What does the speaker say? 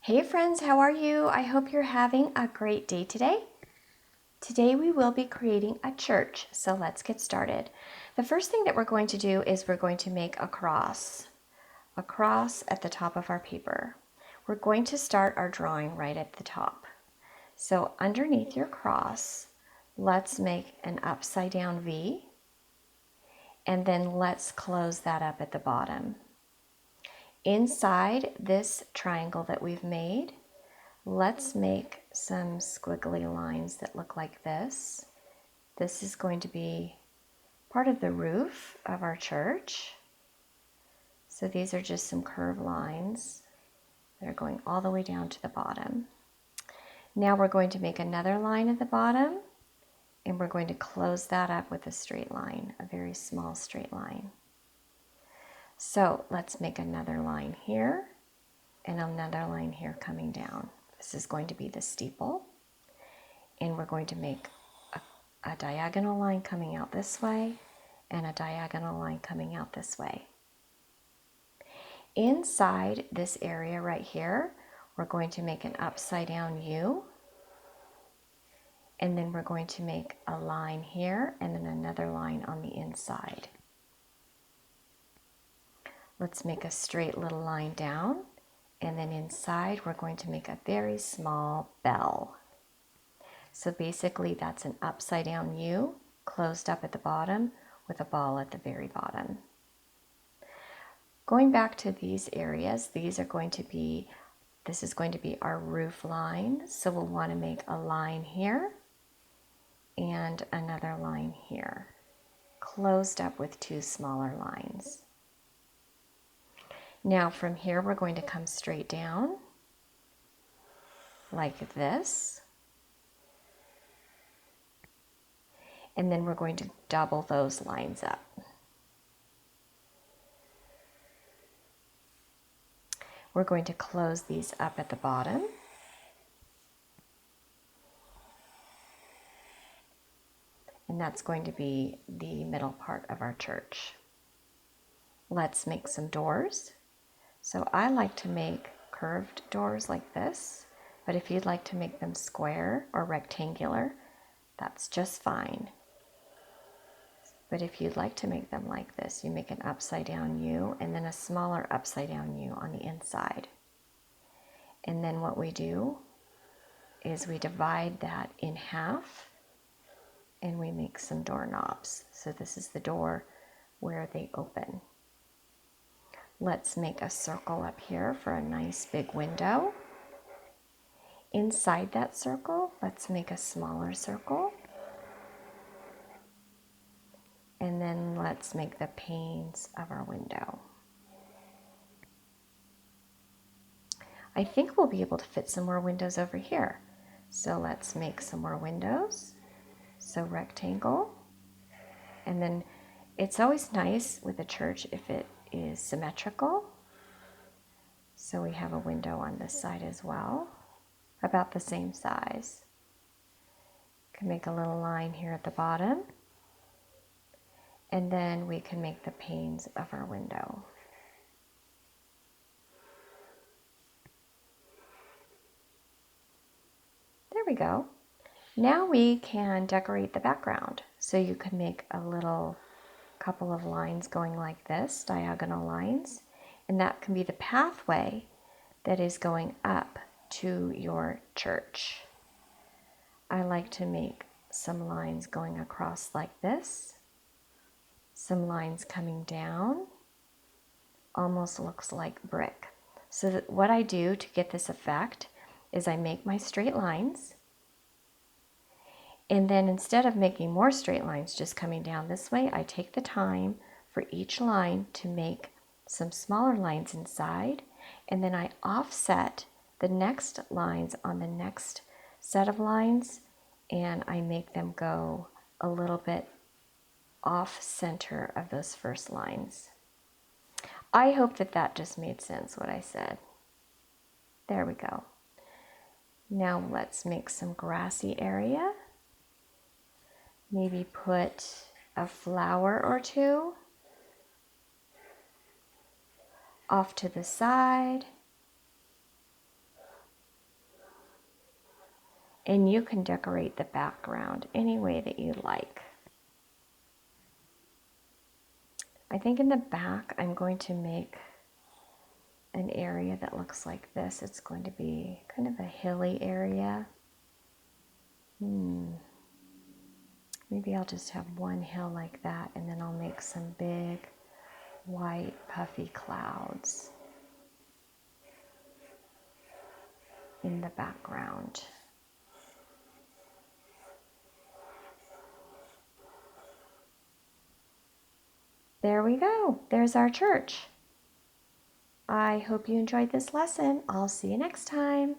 Hey friends, how are you? I hope you're having a great day today. Today we will be creating a church, so let's get started. The first thing that we're going to do is we're going to make a cross at the top of our paper. We're going to start our drawing right at the top. So underneath your cross, let's make an upside down V, and then let's close that up at the bottom. Inside this triangle that we've made, let's make some squiggly lines that look like this. This is going to be part of the roof of our church. So these are just some curved lines that are going all the way down to the bottom. Now we're going to make another line at the bottom, and we're going to close that up with a straight line, a very small straight line. So let's make another line here and another line here coming down. This is going to be the steeple, and we're going to make a diagonal line coming out this way and a diagonal line coming out this way. Inside this area right here, we're going to make an upside down U, and then we're going to make a line here and then another line on the inside. Let's make a straight little line down, and then inside we're going to make a very small bell. So basically that's an upside down U closed up at the bottom with a ball at the very bottom. Going back to these areas, this is going to be our roof line. So we'll want to make a line here and another line here, closed up with two smaller lines. Now from here we're going to come straight down like this. And then we're going to double those lines up. We're going to close these up at the bottom. And that's going to be the middle part of our church. Let's make some doors. So I like to make curved doors like this, but if you'd like to make them square or rectangular, that's just fine. But if you'd like to make them like this, you make an upside down U and then a smaller upside down U on the inside. And then what we do is we divide that in half and we make some doorknobs. So this is the door where they open. Let's make a circle up here for a nice big window. Inside that circle, let's make a smaller circle. And then let's make the panes of our window. I think we'll be able to fit some more windows over here. So let's make some more windows. So rectangle. And then it's always nice with a church if it is symmetrical. So we have a window on this side as well, about the same size. Can make a little line here at the bottom. And then we can make the panes of our window. There we go. Now we can decorate the background. So you can make a little couple of lines going like this, diagonal lines, and that can be the pathway that is going up to your church. I like to make some lines going across like this. Some lines coming down, almost looks like brick. So what I do to get this effect is I make my straight lines, and then instead of making more straight lines just coming down this way, I take the time for each line to make some smaller lines inside, and then I offset the next lines on the next set of lines, and I make them go a little bit off center of those first lines. I hope that just made sense what I said. There we go. Now let's make some grassy area. Maybe put a flower or two off to the side. And you can decorate the background any way that you like. I think in the back I'm going to make an area that looks like this. It's going to be kind of a hilly area. Maybe I'll just have one hill like that, and then I'll make some big white puffy clouds in the background. There we go. There's our church. I hope you enjoyed this lesson. I'll see you next time.